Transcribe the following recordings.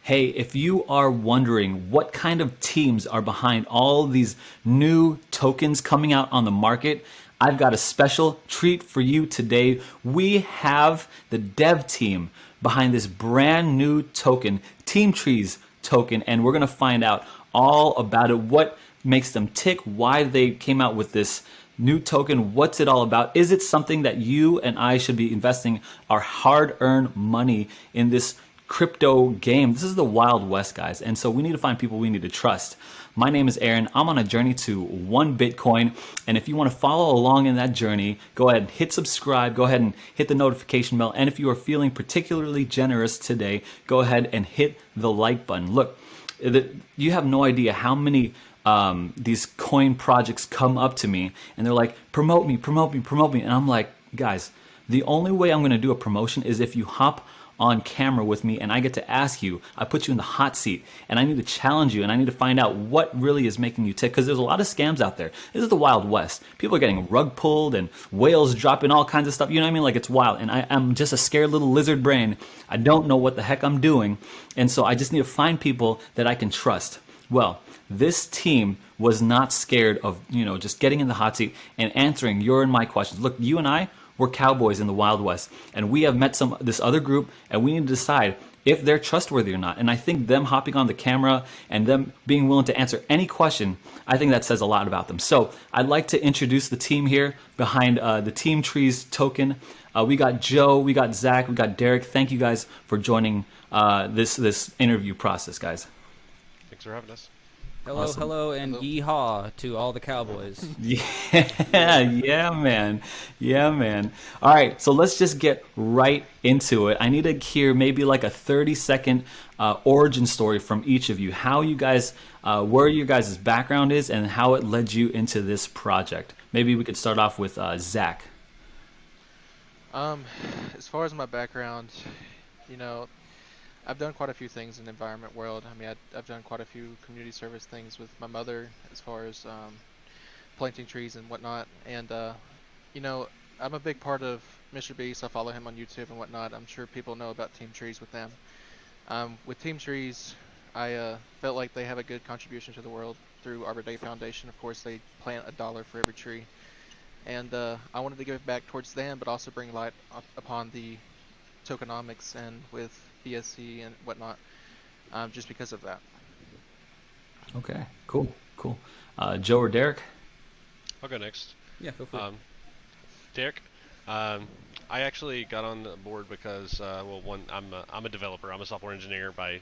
Hey, if you are wondering what kind of teams are behind all these new tokens coming out on the market, I've got a special treat for you today. We have the dev team behind this brand new token, TeamTrees token, and we're going to find out all about it, what makes them tick, why they came out with this new token, what's it all about? Is it something that you and I should be investing our hard-earned money in this crypto game? This is the Wild West, guys, and so we need to find people we need to trust. My name is Aaron. I'm on a journey to 1 Bitcoin, and if you want to follow along in that journey, go ahead and hit subscribe, go ahead and hit the notification bell, and if you are feeling particularly generous today, go ahead and hit the like button. Look, you have no idea how many these coin projects come up to me and they're like, promote me, promote me, promote me. And I'm like, guys, the only way I'm going to do a promotion is if you hop on camera with me and I get to ask you, I put you in the hot seat and I need to challenge you and I need to find out what really is making you tick, because there's a lot of scams out there. This is the Wild West. People are getting rug pulled and whales dropping all kinds of stuff. You know what I mean? Like, it's wild. And I'm just a scared little lizard brain. I don't know what the heck I'm doing. And so I just need to find people that I can trust. Well, this team was not scared of, just getting in the hot seat and answering your and my questions. Look, you and I, we're cowboys in the Wild West, and we have met this other group, and we need to decide if they're trustworthy or not. And I think them hopping on the camera and them being willing to answer any question, I think that says a lot about them. So I'd like to introduce the team here behind the TeamTrees token. We got Joe, we got Zach, we got Derek. Thank you guys for joining this interview process, guys. Thanks for having us. Hello, Awesome. hello, and yeehaw to all the Cowboys. Yeah, man. Yeah, man. All right, so let's just get right into it. I need to hear maybe like a 30-second origin story from each of you. How you guys, where your guys' background is, and how it led you into this project. Maybe we could start off with Zach. As far as my background, you know, I've done quite a few things in the environment world. I mean, I've done quite a few community service things with my mother as far as planting trees and whatnot. And, you know, I'm a big part of Mr. Beast. I follow him on YouTube and whatnot. I'm sure people know about Team Trees with them. With Team Trees, I felt like they have a good contribution to the world through Arbor Day Foundation. Of course, they plant $1 for every tree. And I wanted to give back towards them, but also bring light upon the tokenomics and with BSC and whatnot, just because of that. Okay, cool. Joe or Derek? I'll go next. Yeah, feel free. Derek, I actually got on the board because, I'm a developer. I'm a software engineer by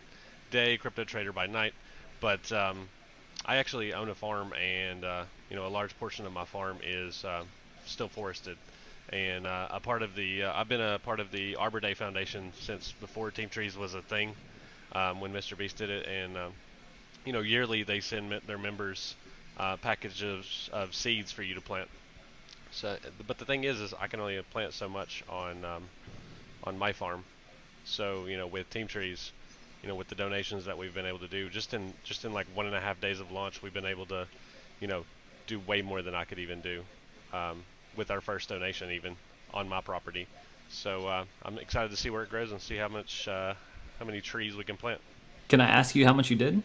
day, crypto trader by night. But I actually own a farm, and a large portion of my farm is still forested. And I've been a part of the Arbor Day Foundation since before Team Trees was a thing, when Mr. Beast did it. And yearly they send their members packages of seeds for you to plant. So, but the thing is I can only plant so much on my farm. So with Team Trees, with the donations that we've been able to do, just in like 1.5 days of launch, we've been able to, do way more than I could even do. With our first donation, even on my property. So I'm excited to see where it grows and see how many trees we can plant. Can I ask you how much you did?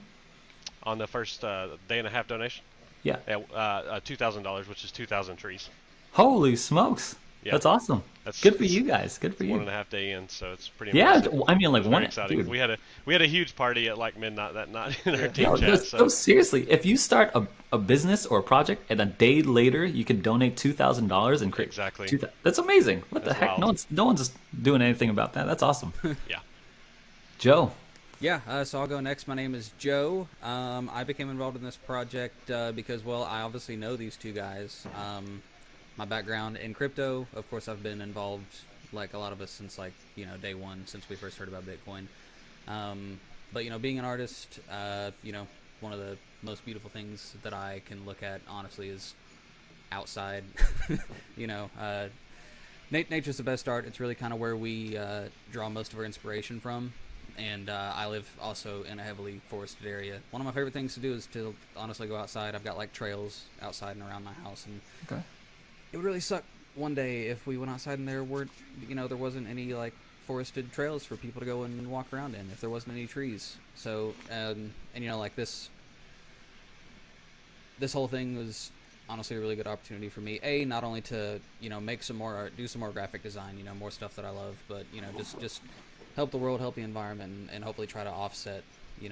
On the first day and a half donation? Yeah. $2,000, which is 2,000 trees. Holy smokes. Yeah. That's awesome. That's good for you guys. Good for you. 1.5 day in, so it's pretty yeah, amazing. I mean, like, very one exciting. dude. We had a huge party at like midnight that night in our team chat. No, seriously, if you start a business or a project and a day later you can donate $2,000 and create exactly. That's amazing. What That's the heck? wild. No one's doing anything about that. That's awesome. Yeah. Joe. Yeah, so I'll go next. My name is Joe. I became involved in this project because, well, I obviously know these two guys. My background in crypto, of course, I've been involved, like a lot of us, since day one, since we first heard about Bitcoin. But being an artist, one of the most beautiful things that I can look at, honestly, is outside. Nature's the best art. It's really kind of where we draw most of our inspiration from. And I live also in a heavily forested area. One of my favorite things to do is to honestly go outside. I've got like trails outside and around my house, and Okay. it would really suck one day if we went outside and there wasn't any like forested trails for people to go and walk around in if there wasn't any trees. So and like this whole thing was honestly a really good opportunity for me. Not only to make some more art, do some more graphic design, more stuff that I love, but just help the world, help the environment, and hopefully try to offset a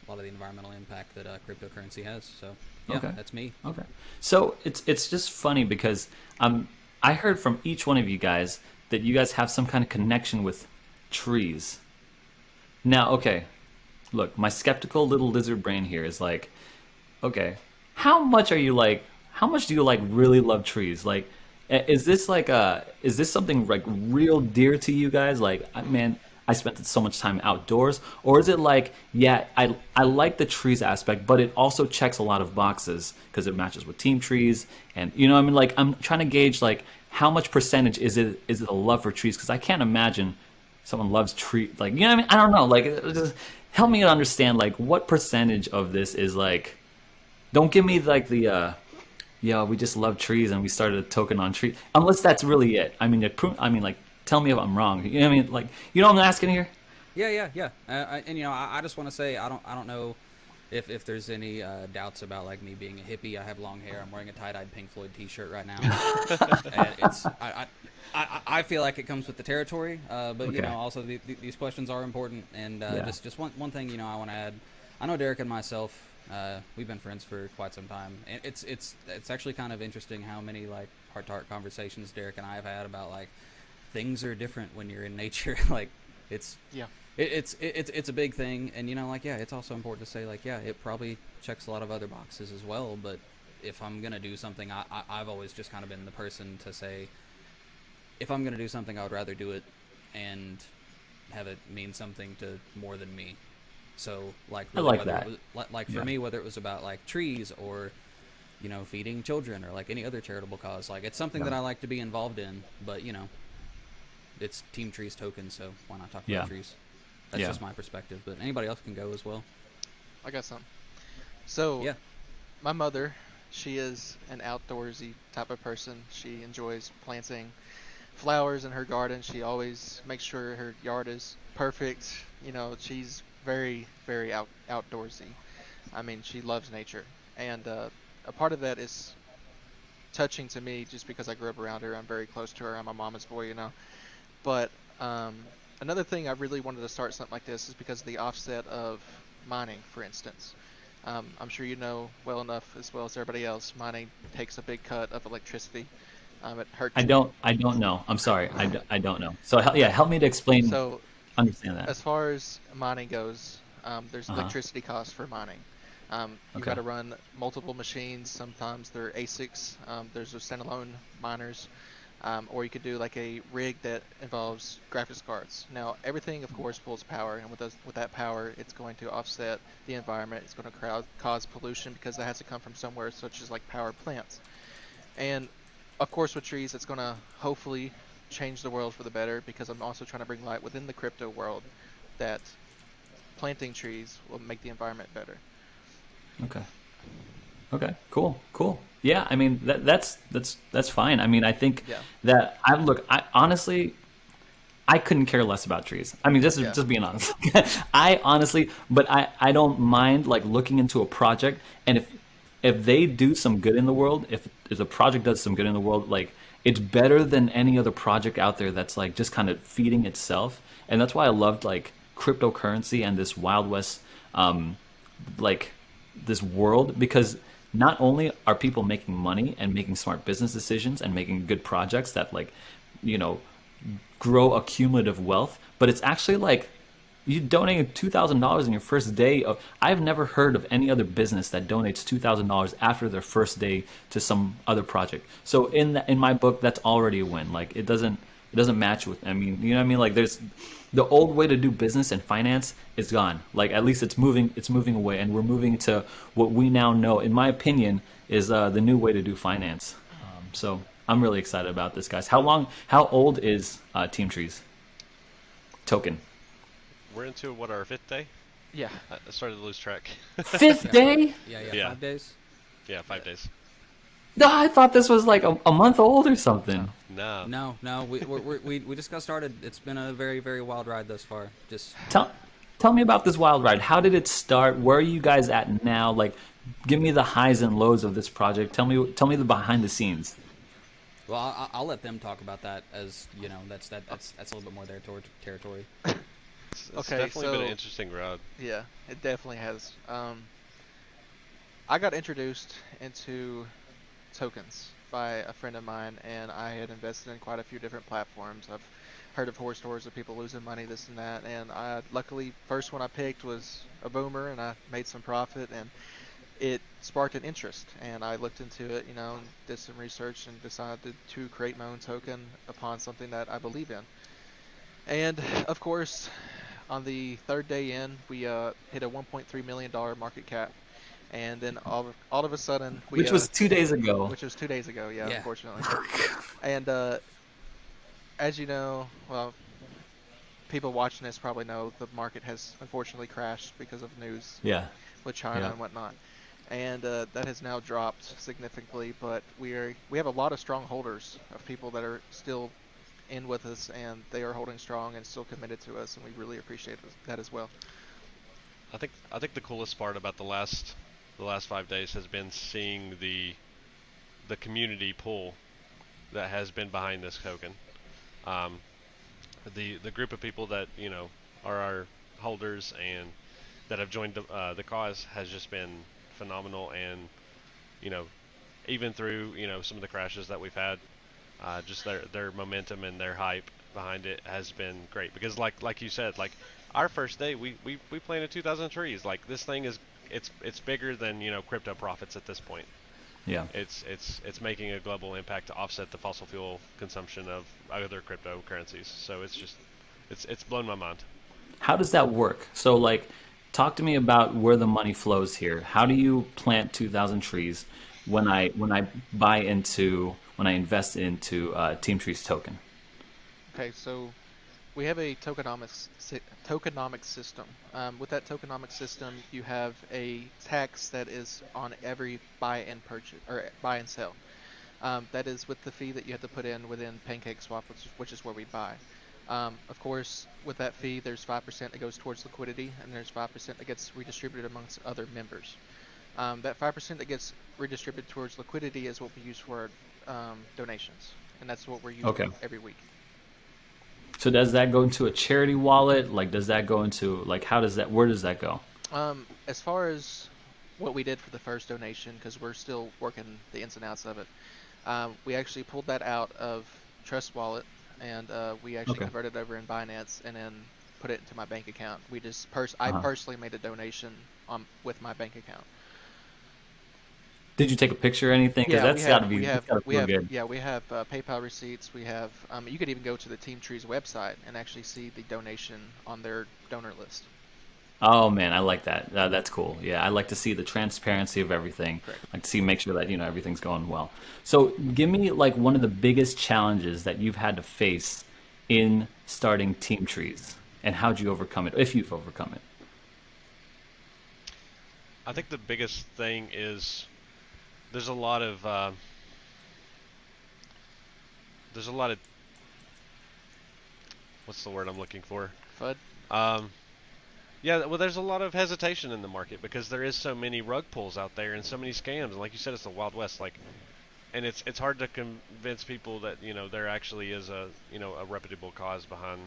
lot of the environmental impact that cryptocurrency has. So yeah, Okay. that's me. Okay. So it's just funny because I heard from each one of you guys that you guys have some kind of connection with trees. Now, okay, look, my skeptical little lizard brain here is like, okay, how much do you like really love trees? Like, is this something like real dear to you guys? Like, man, I spent so much time outdoors, or is it like, yeah, I like the trees aspect, but it also checks a lot of boxes because it matches with TeamTrees, and I mean, like, I'm trying to gauge like how much percentage is it a love for trees? Because I can't imagine someone loves tree like what I mean. I don't know. Like, just help me understand like what percentage of this is like. Don't give me like the yeah, we just love trees and we started a token on trees. Unless that's really it. I mean, like, tell me if I'm wrong. You know what I mean? Like, what I'm asking here? Yeah. And I just want to say I don't know if there's any doubts about like me being a hippie. I have long hair. I'm wearing a tie-dyed Pink Floyd T-shirt right now. And I feel like it comes with the territory. But Okay. also these questions are important. And Yeah. just one thing I want to add. I know Derek and myself. We've been friends for quite some time, and it's actually kind of interesting how many like heart-to-heart conversations Derek and I have had about like things are different when you're in nature. Like it's Yeah. it's a big thing, and like yeah, it's also important to say like yeah, it probably checks a lot of other boxes as well. But if I'm gonna do something, I've always just kind of been the person to say if I'm gonna do something, I would rather do it and have it mean something to more than me. So like I really like whether that. it was like for Yeah. me whether it was about like trees or feeding children or like any other charitable cause, like it's something Yeah. that I like to be involved in, but it's TeamTrees token, so why not talk Yeah. about trees? That's Yeah. just my perspective, but anybody else can go as well. I got some. So Yeah. my mother, she is an outdoorsy type of person. She enjoys planting flowers in her garden. She always makes sure her yard is perfect. She's very, very outdoorsy. I mean, she loves nature, and a part of that is touching to me just because I grew up around her. I'm very close to her. I'm a mama's boy. But another thing I really wanted to start something like this is because of the offset of mining, for instance. I'm sure you know well enough, as well as everybody else, mining takes a big cut of electricity. It I hurts. don't. I don't know. I'm sorry. I don't know. So yeah, help me to explain. So Understand that. as far as mining goes, there's Uh huh. electricity costs for mining. You got Okay. to run multiple machines. Sometimes they're ASICs. There's those standalone miners, or you could do like a rig that involves graphics cards. Now, everything, of course, pulls power, and with that power, it's going to offset the environment. It's going to cause pollution because that has to come from somewhere, such as like power plants. And of course, with trees, it's going to hopefully change the world for the better because I'm also trying to bring light within the crypto world that planting trees will make the environment better. Okay. Okay. Cool. Cool. Yeah. I mean, that's fine. I mean, I think Yeah, that I look. I honestly, I couldn't care less about trees. I mean, yeah, just being honest. I honestly, but I don't mind like looking into a project, and if they do some good in the world, if the project does some good in the world, like it's better than any other project out there that's like just kind of feeding itself, and that's why I loved like cryptocurrency and this Wild West like this world because not only are people making money and making smart business decisions and making good projects that like you know grow a cumulative wealth, but it's actually like you donated $2,000 in your first day of. I've never heard of any other business that donates $2,000 after their first day to some other project. So in my book, that's already a win. Like it doesn't match with. I mean, you know what I mean? Like there's the old way to do business and finance is gone. Like at least it's moving away, and we're moving to what we now know. In my opinion, is the new way to do finance. So I'm really excited about this, guys. How old is Team Trees token? We're into what, our fifth day? yeah. I started to lose track. Fifth Yeah. day? Yeah. Yeah. 5 days. Yeah, Yeah. 5 days. No, I thought this was like a month old or something. No. No. No, we just got started. It's been a very, very wild ride thus far. Just Tell tell me about this wild ride. How did it start? Where are you guys at now? Like, give me the highs and lows of this project. Tell me the behind the scenes. well, I'll let them talk about that as you know. That's a little bit more their territory. It's Okay, definitely been an so interesting road. yeah, it definitely has. I got introduced into tokens by a friend of mine, and I had invested in quite a few different platforms. I've heard of horror stories of people losing money, this and that, and I luckily first one I picked was a boomer, and I made some profit, and it sparked an interest, and I looked into it, and did some research, and decided to create my own token upon something that I believe in. And of course, on the third day in, we hit a $1.3 million market cap, and then all of a sudden we Which was 2 days ago. which was 2 days ago, yeah, Yeah. unfortunately. And as you know, well, people watching this probably know the market has unfortunately crashed because of news Yeah, with China yeah. and whatnot, and that has now dropped significantly. But we have a lot of strong holders of people that are still in with us, and they are holding strong and still committed to us, and we really appreciate that as well. I think the coolest part about the last 5 days has been seeing the community pull that has been behind this token. Um, the group of people that are our holders and that have joined the cause has just been phenomenal, and you know even through some of the crashes that we've had, just their momentum and their hype behind it has been great. Because like you said, like our first day, we planted 2,000 trees. Like this thing is it's bigger than crypto profits at this point. Yeah. It's making a global impact to offset the fossil fuel consumption of other cryptocurrencies. So it's blown my mind. How does that work? So, like, talk to me about where the money flows here. How do you plant 2,000 trees when I when I invest into TeamTrees token? Okay, so we have a tokenomics system. With that tokenomics system, you have a tax that is on every buy and purchase or buy and sell. That is with the fee that you have to put in within PancakeSwap, which is where we buy. Of course, with that fee, there's 5% that goes towards liquidity, and there's 5% that gets redistributed amongst other members. That 5% that gets redistributed towards liquidity is what we use for donations, and that's what we're using Okay. every week. So does that go into a charity wallet? Like, does that go into like how does that? Where does that go? As far as what we did for the first donation, because we're still working the ins and outs of it, we actually pulled that out of Trust Wallet, and we actually Okay. converted it over in Binance, and then put it into my bank account. I Uh-huh. personally made a donation with my bank account. Did you take a picture or anything? Because Yeah, we that's got to have be we that's have got to we feel have good. yeah we have PayPal receipts. We have you could even go to the TeamTrees website and actually see the donation on their donor list. Oh man, I like that. That's cool. Yeah, I like to see the transparency of everything. Correct. Like to see make sure that everything's going well. So give me like one of the biggest challenges that you've had to face in starting Team Trees, and how'd you overcome it, if you've overcome it? I think the biggest thing is there's a lot of there's a lot of what's the word I'm looking for? FUD. Um, yeah, well, there's a lot of hesitation in the market because there is so many rug pulls out there and so many scams. And like you said, it's the Wild West. Like, and it's hard to convince people that there actually is a reputable cause behind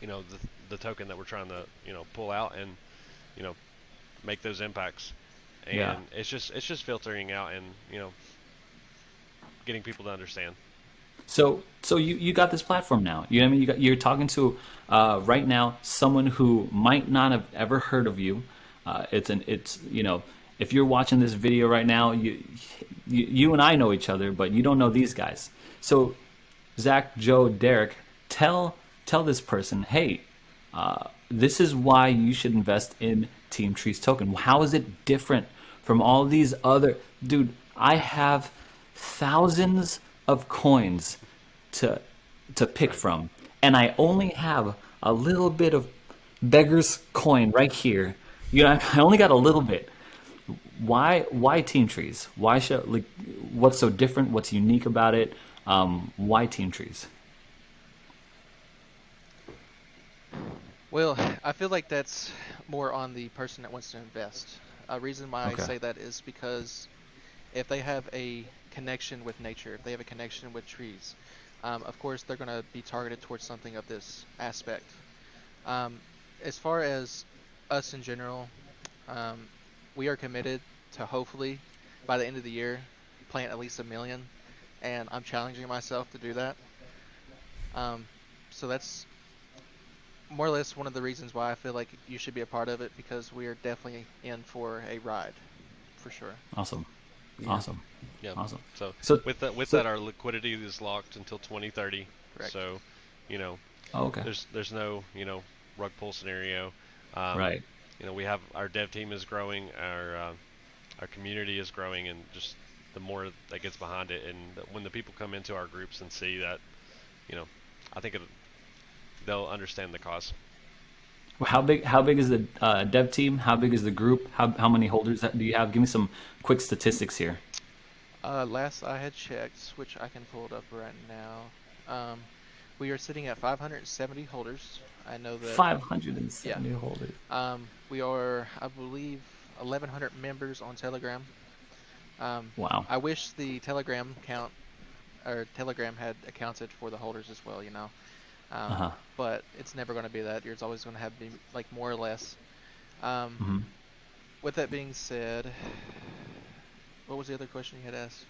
the token that we're trying to pull out and you know make those impacts. Yeah. And it's just filtering out and getting people to understand. So you got this platform now. You know what I mean? You're talking to right now someone who might not have ever heard of you. It's if you're watching this video right now, you and I know each other, but you don't know these guys. So Zach, Joe, Derek, tell this person, hey, this is why you should invest in Team Trees token. How is it different from all these other? Dude, I have thousands of coins to pick Right. from, and I only have a little bit of beggar's coin right here. I only got a little bit. why TeamTrees? Why should like what's so different? What's unique about it? Why TeamTrees? Well, I feel like that's more on the person that wants to invest. A reason why I Okay. say that is because if they have a connection with nature, if they have a connection with trees, of course they're going to be targeted towards something of this aspect. Um, as far as us in general, um, we are committed to hopefully by the end of the year plant at least 1 million, and I'm challenging myself to do that. Um, so that's more or less one of the reasons why I feel like you should be a part of it because we are definitely in for a ride, for sure. Awesome. Yeah. Awesome. Yeah. Awesome. So So with so that, our liquidity is locked until 2030. Correct. So, you know, oh, okay. there's no rug pull scenario. Um, Right. we have our dev team is growing, our community is growing, and just the more that gets behind it, and when the people come into our groups and see that, you know, I think they'll understand the cause. How big is the dev team? How big is the group? How many holders do you have? Give me some quick statistics here. Last I had checked, which I can pull it up right now, we are sitting at 570 holders. I know that, yeah. 570 holders. We are, I believe, 1,100 members on Telegram. Wow. I wish the Telegram count or Telegram had accounted for the holders as well, Uh-huh. but it's never going to be that. It's always going to have be like more or less. Um, Hmm. with that being said, what was the other question you had asked?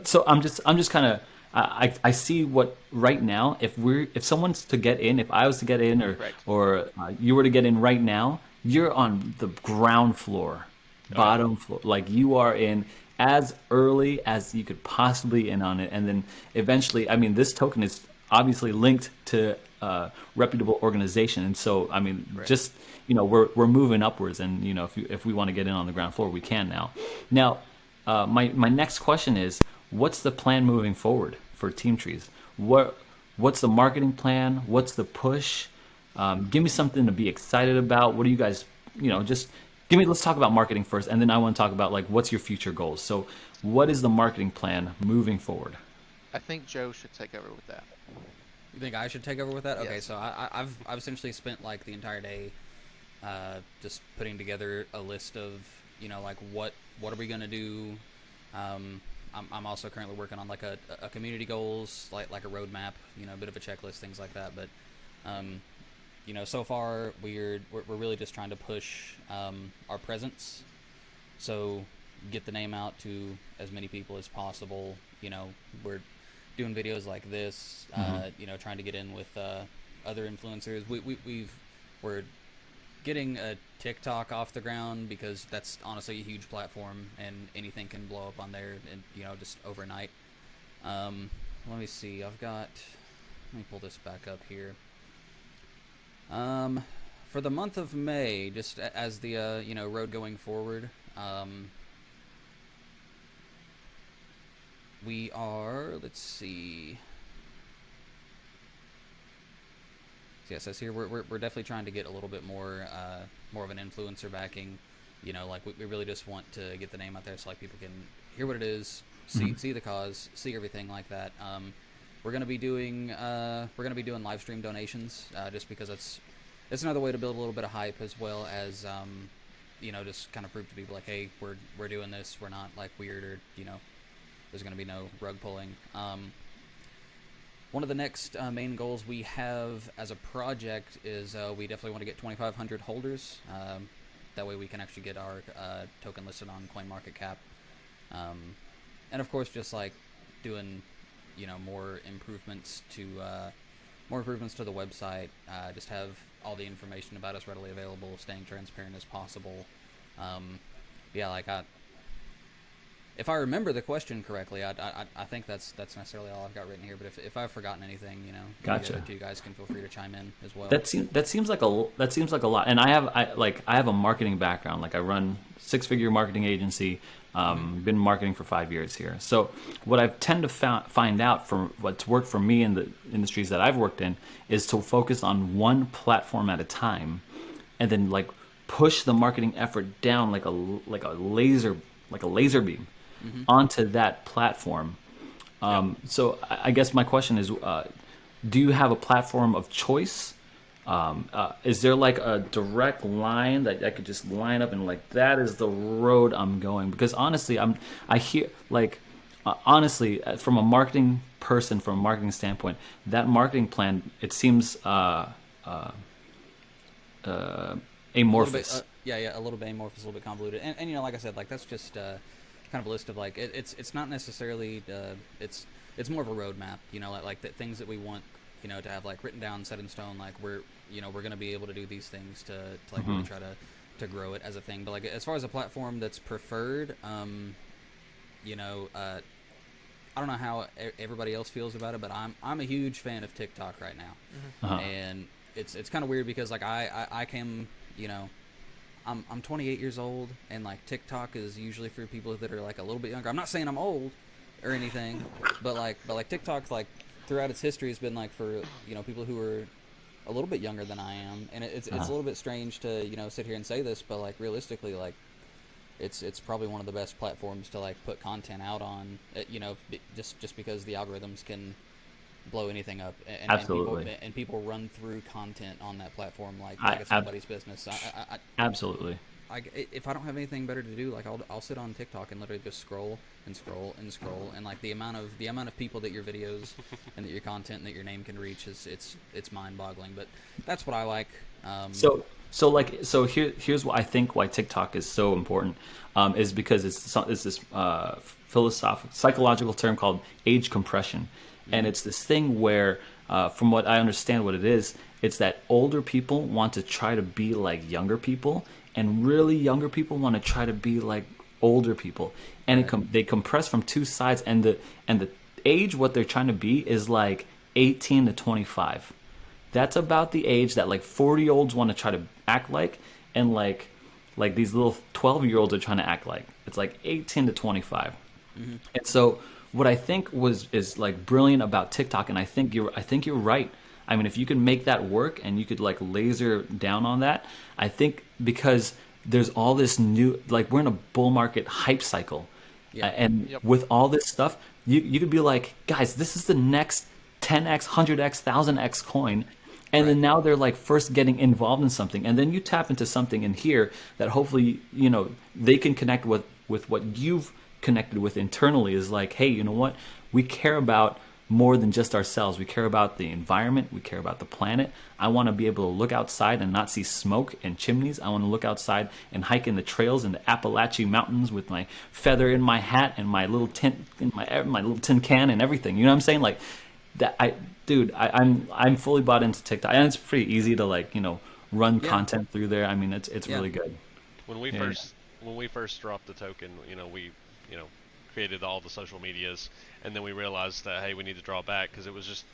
So I'm just kind of I see what right now if someone's to get in, if I was to get in, Correct. or you were to get in right now, you're on the ground floor, Oh yeah. bottom floor, like you are in as early as you could possibly in on it, and then eventually, I mean, this token is obviously linked to reputable organization, and so I mean, Correct. just we're moving upwards, and if we want to get in on the ground floor, we can now. Now, my next question is, what's the plan moving forward for TeamTrees? What's the marketing plan? What's the push? Give me something to be excited about. What do you guys, just give me. Let's talk about marketing first, and then I want to talk about like what's your future goals. So, what is the marketing plan moving forward? I think Joe should take over with that. You think I should take over with that? Okay, Yes. so I've essentially spent like the entire day just putting together a list of like what are we gonna do. I'm also currently working on like a community goals, like a roadmap, a bit of a checklist, things like that. But um, so far we're really just trying to push our presence, so get the name out to as many people as possible. We're doing videos like this, trying to get in with other influencers. We're getting a TikTok off the ground because that's honestly a huge platform and anything can blow up on there and just overnight. Let me see. Let me pull this back up here. For the month of May, just as the road going forward, we are. Let's see. So yeah, it says here we're definitely trying to get a little bit more of an influencer backing. Like we really just want to get the name out there so like people can hear what it is, see the cause, see everything like that. We're gonna be doing live stream donations just because it's another way to build a little bit of hype as well as just kind of prove to people like, hey, we're doing this, we're not like weird, or there's gonna be no rug pulling. One of the next main goals we have as a project is we definitely want to get 2,500 holders. That way we can actually get our token listed on CoinMarketCap. And of course, just like doing, more improvements to the website. Just have all the information about us readily available, staying transparent as possible. Yeah, like if I remember the question correctly, I think that's necessarily all I've got written here. But if I've forgotten anything, Gotcha. the other two guys can feel free to chime in as well. That seems like a lot, and I have a marketing background. Like I run six-figure marketing agency. Been marketing for 5 years here. So what I've tend to find out from what's worked for me in the industries that I've worked in is to focus on one platform at a time, and then like push the marketing effort down like a laser beam onto that platform. So I guess my question is, do you have a platform of choice? Is there like a direct line that I could just line up and like that is the road I'm going? Because honestly, I hear like honestly from a marketing person, from a marketing standpoint, that marketing plan, it seems A little bit, amorphous. yeah, a little bit amorphous, a little bit convoluted, and you know, like I said, like that's just kind of a list of like it's not necessarily it's more of a roadmap, you know, like the things that we want, you know, to have like written down, set in stone, like we're going to be able to do these things to like really try to grow it as a thing. But like as far as a platform that's preferred, you know, I don't know how everybody else feels about it, but I'm a huge fan of TikTok right now, and it's kind of weird because like I came, you know, I'm 28 years old, and like TikTok is usually for people that are like a little bit younger. I'm not saying I'm old or anything, but like TikTok, like throughout its history has been like for, you know, people who are a little bit younger than I am, and it's a little bit strange to, you know, sit here and say this, but like realistically, like it's probably one of the best platforms to like put content out on, you know, just because the algorithms can blow anything up, Absolutely. and people run through content on that platform like I, it's ab- nobody's business. Absolutely. If I don't have anything better to do, like I'll sit on TikTok and literally just scroll and scroll and scroll, and like the amount of people that your videos and that your content and that your name can reach is it's mind boggling. But that's what I like. Here's what I think why TikTok is so important, is because it's this philosophical psychological term called age compression, and it's this thing where, from what I understand, what it is, it's that older people want to try to be like younger people, and really younger people want to try to be like older people, and they compress from two sides, and the age what they're trying to be is like 18 to 25. That's about the age that like 40-year-olds want to try to act like, and like these little 12-year-olds are trying to act like. It's like 18 to 25. And so what I think is like brilliant about TikTok, and I think you're right. I mean, if you can make that work and you could like laser down on that, I think because there's all this new, like we're in a bull market hype cycle. Yeah. And Yep. with all this stuff, you could be like, guys, this is the next 10x, 100x, 1000x coin. And then now they're like first getting involved in something, and then you tap into something in here that hopefully, you know, they can connect with what you've connected with internally, is like, hey, you know what, we care about more than just ourselves. We care about the environment, we care about the planet. I want to be able to look outside and not see smoke and chimneys. I want to look outside and hike in the trails in the Appalachian mountains with my feather in my hat and my little tin in my little tin can and everything. You know what I'm saying? Like that. I'm fully bought into TikTok, and it's pretty easy to like, you know, run content through there. I mean, it's really good. When we Yeah. first when we first dropped the token, we you know created all the social medias, and then we realized that hey, we need to draw back because it was just,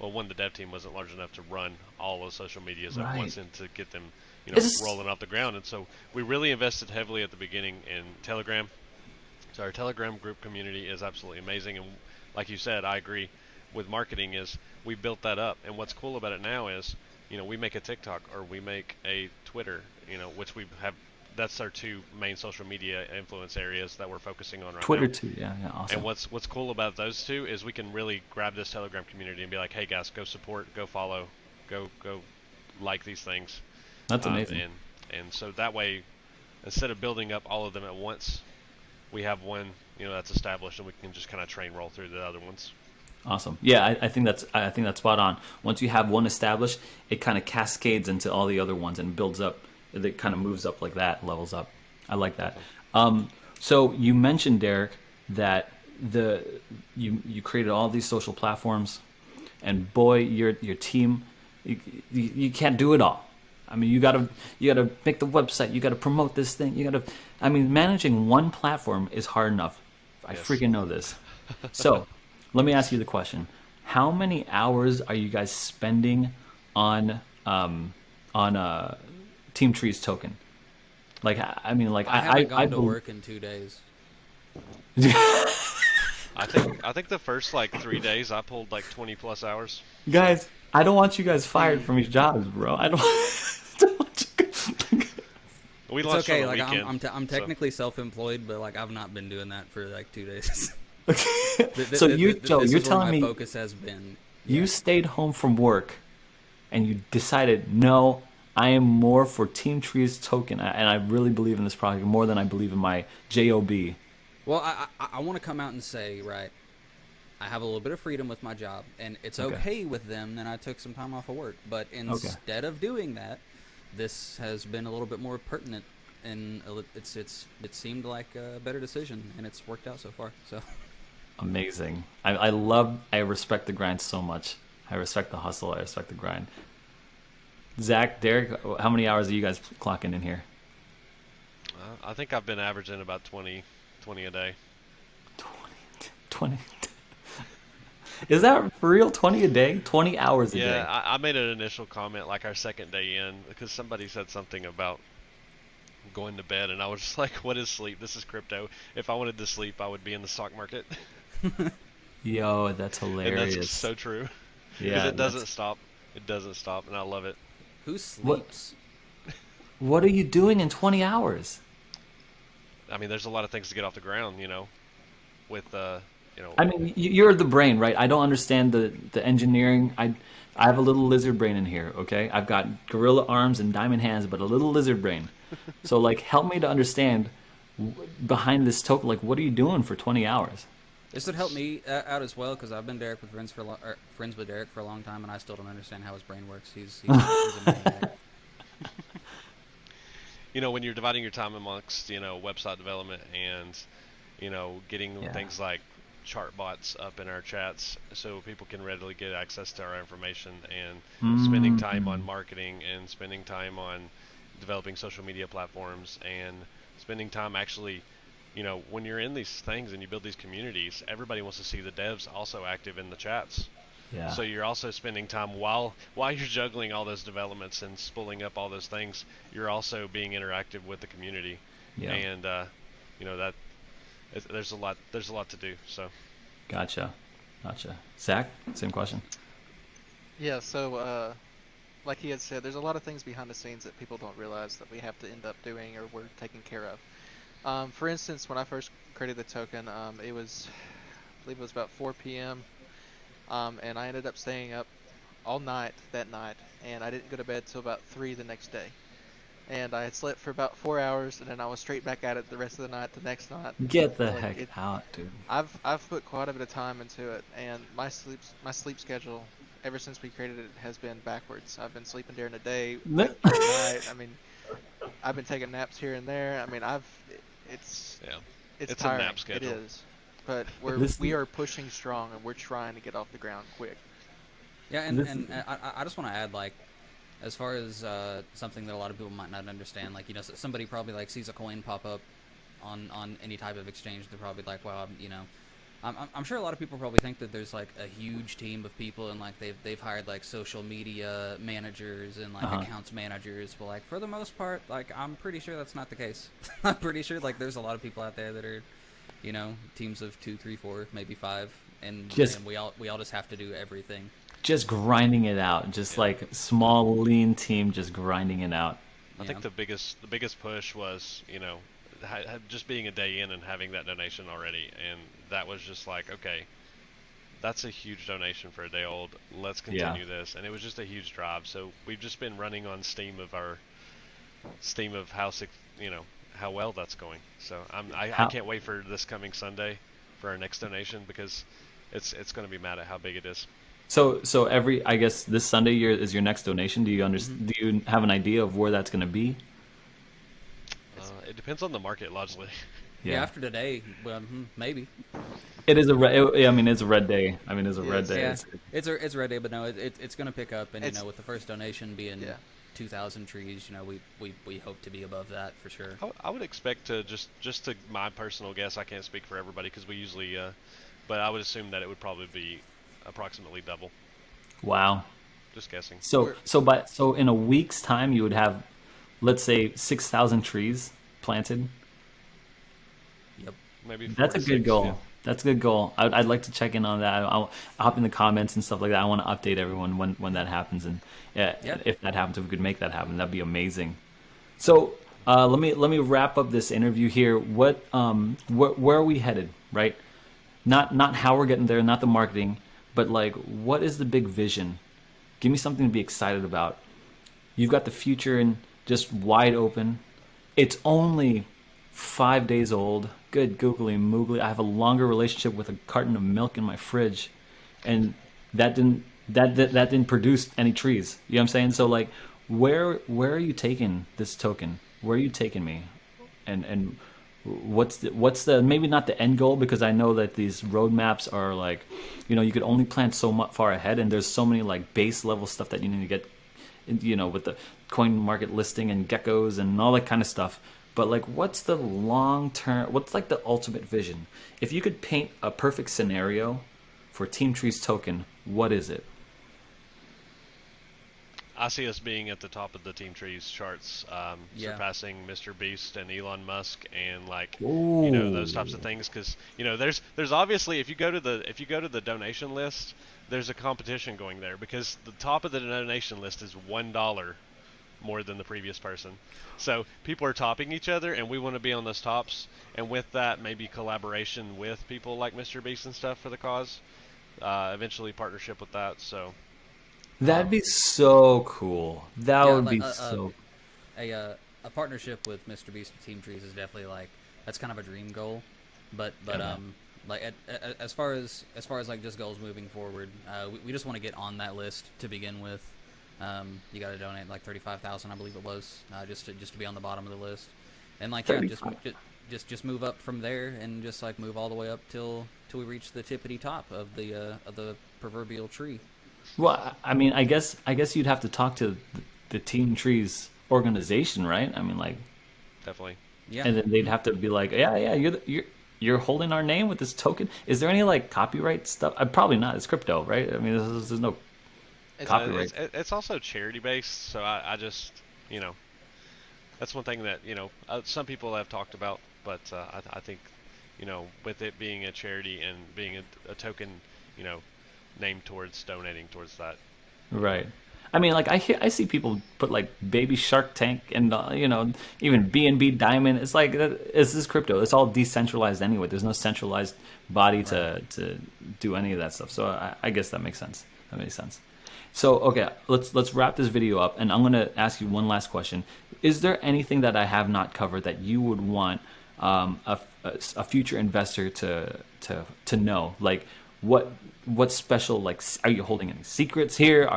well, one, the dev team wasn't large enough to run all those social medias at once Right. and to get them It's rolling off the ground, and so we really invested heavily at the beginning in Telegram. So our Telegram group community is absolutely amazing, and like you said, I agree with marketing is we built that up, and what's cool about it now is we make a TikTok or we make a Twitter, which we have. That's our two main social media influence areas that we're focusing on right Twitter now. too. Yeah, And awesome. what's cool about those two is we can really grab this Telegram community and be like, hey guys, go support, go follow, go like these things, That's amazing. and so that way, instead of building up all of them at once, we have one that's established, and we can just kind of train roll through the other ones. Awesome. Yeah, I think that's spot on. Once you have one established, it kind of cascades into all the other ones and builds up. It kind of moves up like that, levels up. I like that. So you mentioned, Derek, that you created all these social platforms, and boy, your team, you can't do it all. I mean, you gotta make the website, you gotta promote this thing, I mean, managing one platform is hard enough. I Yes. freaking know this. So, let me ask you the question: how many hours are you guys spending on TeamTrees token? Like, I mean, like I haven't I gone to work in 2 days. I think the first like 3 days I pulled like 20 plus hours. So guys, I don't want you guys fired from your jobs, bro. I don't. don't want you guys- We It's launched okay. on the Like weekend. I'm so- technically self-employed, but like I've not been doing that for like 2 days. So you, Joe, This you're is where telling my me focus has been. you Yeah. stayed home from work and you decided, no, I am more for TeamTrees token, and I really believe in this project more than I believe in my job. Well, I want to come out and say, right, I have a little bit of freedom with my job, and it's Okay. okay with them that I took some time off of work. But Okay. instead of doing that, this has been a little bit more pertinent, and it seemed like a better decision, and it's worked out so far. So Amazing. I respect the grind so much. I respect the hustle. I respect the grind. Zach, Derek, how many hours are you guys clocking in here? I think I've been averaging about 20 a day. 20. Is that for real? 20 a day? 20 hours a Yeah, day? I made an initial comment like our second day in because somebody said something about going to bed, and I was just like, "What is sleep? This is crypto. If I wanted to sleep, I would be in the stock market." Yo, that's And that's hilarious. so true because Yeah, it that's doesn't stop. It doesn't stop, and I love it. who what sleeps? what are you doing in 20 hours? I mean, there's a lot of things to get off the ground, with you know, I mean, you're the brain, right? I don't understand the engineering. I have a little lizard brain in here, okay? I've got gorilla arms and diamond hands, but a little lizard brain. So like help me to understand behind this token, like what are you doing for 20 hours? This would help me out as well because I've been friends with Derek for a long time, and I still don't understand how his brain works. He's a maniac. when you're dividing your time amongst website development and getting Yeah. things like chart bots up in our chats so people can readily get access to our information, and spending time on Mm. marketing and spending time on developing social media platforms and spending time actually when you're in these things and you build these communities, everybody wants to see the devs also active in the chats. Yeah. So you're also spending time while you're juggling all those developments and spooling up all those things. You're also being interactive with the community, Yeah. and that there's a lot to do. So Gotcha. Gotcha. Zach, same question. Yeah, so like he had said, there's a lot of things behind the scenes that people don't realize that we have to end up doing or we're taking care of. For instance, when I first created the token, it was, I believe it was about 4 p.m. And I ended up staying up all night that night, and I didn't go to bed till about 3 the next day. And I had slept for about 4 hours, and then I was straight back at it the rest of the night, the next night. Get the Like heck out, dude. I've put quite a bit of time into it, and my sleep schedule ever since we created it has been backwards. I've been sleeping during the day, awake during the night. I mean, I've been taking naps here and there. I mean, it's yeah, it's it's a tiring. nap It schedule. is, but This we are pushing strong, and we're trying to get off the ground quick. Yeah, and, this and I just want to add, like, as far as something that a lot of people might not understand, like, somebody probably, like, sees a coin pop up on any type of exchange, they're probably like, well, I'm sure a lot of people probably think that there's, like, a huge team of people, and, like, they've hired, like, social media managers and, like, Uh-huh. accounts managers, but, like, for the most part, like, I'm pretty sure that's not the case. I'm pretty sure, like, there's a lot of people out there that are, teams of 2, 3, 4, maybe 5, and, Just and we all just have to do everything. just grinding it out, just Yeah. like small lean team just grinding it out. I Yeah. think the biggest push was just being a day in and having that donation already, and that was just like, okay, that's a huge donation for a day old. Let's Yeah. continue this, and it was just a huge drive. So we've just been running on steam of how well that's going. So I How can't wait for this coming Sunday for our next donation because it's going to be mad at how big it is. so every I guess this Sunday is your next donation. Do you do you have an idea of where that's going to be? It depends on the market largely. Yeah, after today, well, maybe. It is a I mean it's a red day. I mean it's a red Yes. day. Yeah, it's a red day, but no, it's going to pick up, and It's with the first donation being yeah. 2,000 trees, we hope to be above that for sure. I would expect to just to my personal guess. I can't speak for everybody because we usually, but I would assume that it would probably be approximately double. Wow. Just guessing. So We're so in a week's time you would have, let's say, 6,000 trees planted. Yep. Maybe four That's to a good six, goal. yeah. That's a good goal. I'd like to check in on that. I'll hop in the comments and stuff like that. I want to update everyone when that happens, and Yeah. if that happens, if we could make that happen, that'd be amazing. So Let me wrap up this interview here. Where are we headed? Right? Not how we're getting there, not the marketing, but like what is the big vision? Give me something to be excited about. You've got the future in just wide open. It's only 5 days old. Good googly moogly. I have a longer relationship with a carton of milk in my fridge, and that didn't produce any trees. You know what I'm saying? So like, where are you taking this token? Where are you taking me? And what's the maybe not the end goal, because I know that these roadmaps are like, you could only plan so much far ahead, and there's so many like base level stuff that you need to get, with the coin market listing and geckos and all that kind of stuff. But like, what's the long term? What's like the ultimate vision? If you could paint a perfect scenario for TeamTrees token, what is it? I see us being at the top of the TeamTrees charts, Yeah. surpassing Mr. Beast and Elon Musk, and like, those types of Ooh. things. Because there's obviously, if you go to the donation list, there's a competition going there, because the top of the donation list is $1 more than the previous person. So people are topping each other, and we want to be on those tops. And with that, maybe collaboration with people like Mr. Beast and stuff for the cause. Eventually, partnership with that. So That'd be so cool. That Yeah, would like be so. a partnership with Mr. Beast and Team Trees is definitely like that's kind of a dream goal, Yeah, but man. like as far as like just goals moving forward, we just want to get on that list to begin with. You got to donate like 35,000, I believe it was, just to be on the bottom of the list, and like yeah, 35. just move up from there and just like move all the way up till we reach the tippity top of the proverbial tree. Well, I mean, I guess you'd have to talk to the Team Trees organization, right? I mean, like, definitely. Yeah. and then they'd have to be like, yeah, yeah, you're holding our name with this token. Is there any like copyright stuff? Probably not. It's crypto, right? I mean, there's no It's copyright. It's also charity based, so I just you know that's one thing that some people have talked about, but I think with it being a charity and being a token, you know, named towards donating towards that. Right. I mean, like I see people put like Baby Shark Tank and even BNB Diamond. It's like it's this crypto. It's all decentralized anyway. There's no centralized body Right. to do any of that stuff. So I guess that makes sense. That makes sense. So okay, let's wrap this video up, and I'm gonna ask you one last question. Is there anything that I have not covered that you would want a future investor to know? Like what what's special? Like, are you holding any secrets here?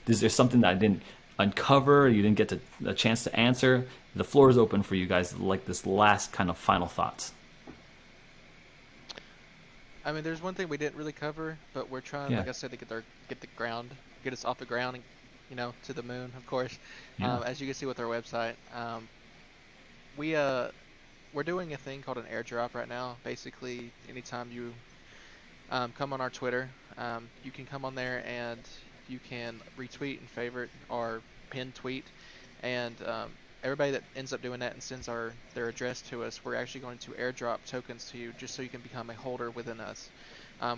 Is there something that I didn't uncover? You didn't get a chance to answer? The floor is open for you guys. Like this last kind of final thoughts. I mean, there's one thing we didn't really cover, but we're trying, Yeah, like I said, to get us off the ground, and to the moon, of course. yeah. As you can see with our website, we we're doing a thing called an airdrop right now. Basically, anytime you come on our Twitter, you can come on there and you can retweet and favorite our pinned tweet, and everybody that ends up doing that and sends their address to us, we're actually going to airdrop tokens to you just so you can become a holder within us.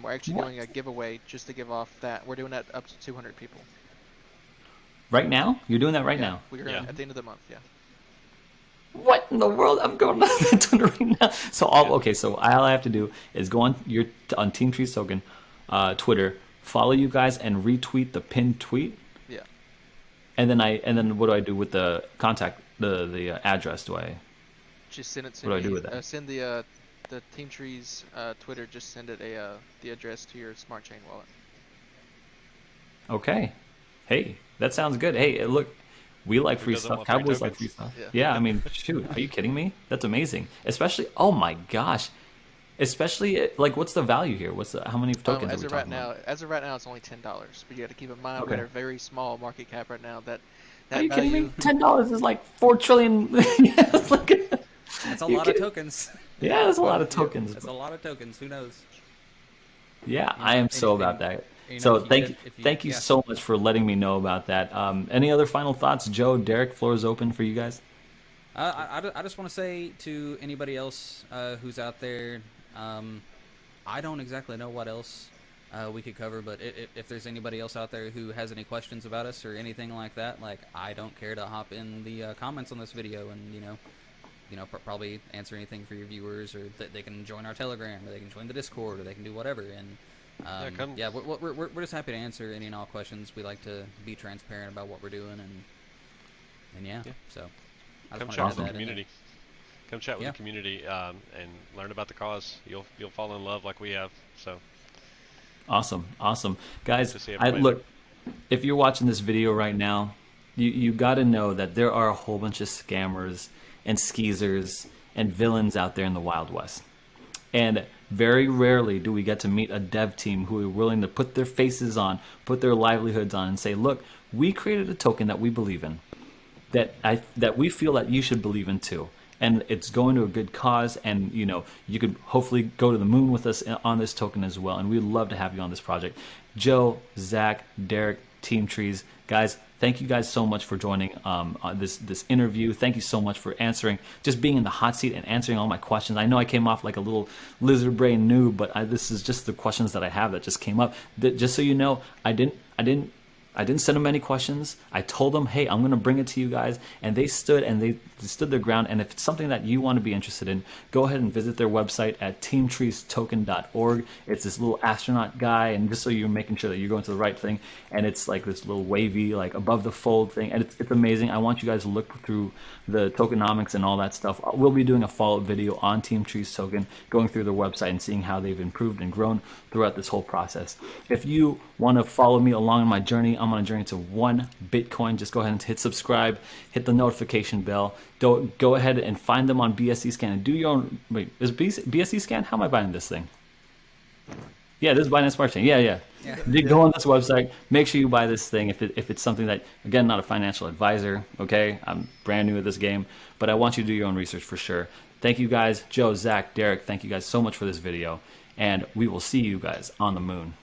We're actually What? doing a giveaway just to give off that. We're doing that up to 200 people. Right now? You're doing that right Yeah, now? we're Yeah, at the end of the month. Yeah. What in the world? I'm going on that Twitter right now. So yeah. all I have to do is go on Team Trees Token, Twitter, follow you guys, and retweet the pinned tweet. Yeah. And then what do I do with the contact the address? Just send it to What do I do me. with that? Send the Team Trees Twitter. Just send it the address to your Smart Chain wallet. Okay. Hey, that sounds good. Hey, look, we like Who free doesn't stuff. want free Cowboys like free tokens? stuff. Yeah. Yeah, I mean, shoot, are you kidding me? That's amazing. Especially, oh my gosh, especially like, what's the value here? How many tokens are we talking about? As of right now, it's only $10. But you got to keep in mind we Okay. got a very small market cap right now. Are That you kidding me? value. $10 is like 4 trillion. Yeah, it's like, That's a you lot of kidding? tokens. Yeah, that's a lot Well, of yeah. tokens. That's a lot of tokens. Who knows? Yeah, You I know, am so about that. So if you thank get you, if you thank you yeah. so much for letting me know about that. Any other final thoughts, Joe, Derek? Floor is open for you guys. I just want to say to anybody else who's out there, I don't exactly know what else we could cover. But if there's anybody else out there who has any questions about us or anything like that, like, I don't care to hop in the comments on this video and probably answer anything for your viewers, or that they can join our Telegram, or they can join the Discord, or they can do whatever. And yeah, we're just happy to answer any and all questions. We like to be transparent about what we're doing, and yeah. So I Come just chat wanted with to the add that in there. community. Come chat with Yeah. the community and learn about the cause. You'll fall in love like we have. So Awesome, awesome, guys. to see I everybody look. If you're watching this video right now, you got to know that there are a whole bunch of scammers and skeezers and villains out there in the Wild West. And very rarely do we get to meet a dev team who are willing to put their faces on, put their livelihoods on, and say, "Look, we created a token that we believe in, that we feel that you should believe in too, and it's going to a good cause, and you could hopefully go to the moon with us on this token as well, and we'd love to have you on this project." Joe, Zach, Derek, TeamTrees, guys, thank you guys so much for joining this interview. Thank you so much for answering, just being in the hot seat and answering all my questions. I know I came off like a little lizard brain noob, but this is just the questions that I have that just came up. Just so you know, I didn't send them any questions. I told them, hey, I'm going to bring it to you guys. And they stood their ground. And if it's something that you want to be interested in, go ahead and visit their website at teamtreestoken.org. It's this little astronaut guy. And just so you're making sure that you're going to the right thing. And it's like this little wavy, like above the fold thing. And it's amazing. I want you guys to look through the tokenomics and all that stuff. We'll be doing a follow-up video on TeamTrees token, going through their website and seeing how they've improved and grown throughout this whole process. If you want to follow me along in my journey, I'm on a journey to 1 Bitcoin. Just go ahead and hit subscribe, hit the notification bell. Go ahead and find them on BSC Scan and do your own. Wait, is BSC Scan? How am I buying this thing? Yeah, this is Binance Smart Chain. Yeah. Go on this website. Make sure you buy this thing if it's something that, again, not a financial advisor. Okay, I'm brand new at this game, but I want you to do your own research for sure. Thank you guys, Joe, Zach, Derek. Thank you guys so much for this video, and we will see you guys on the moon.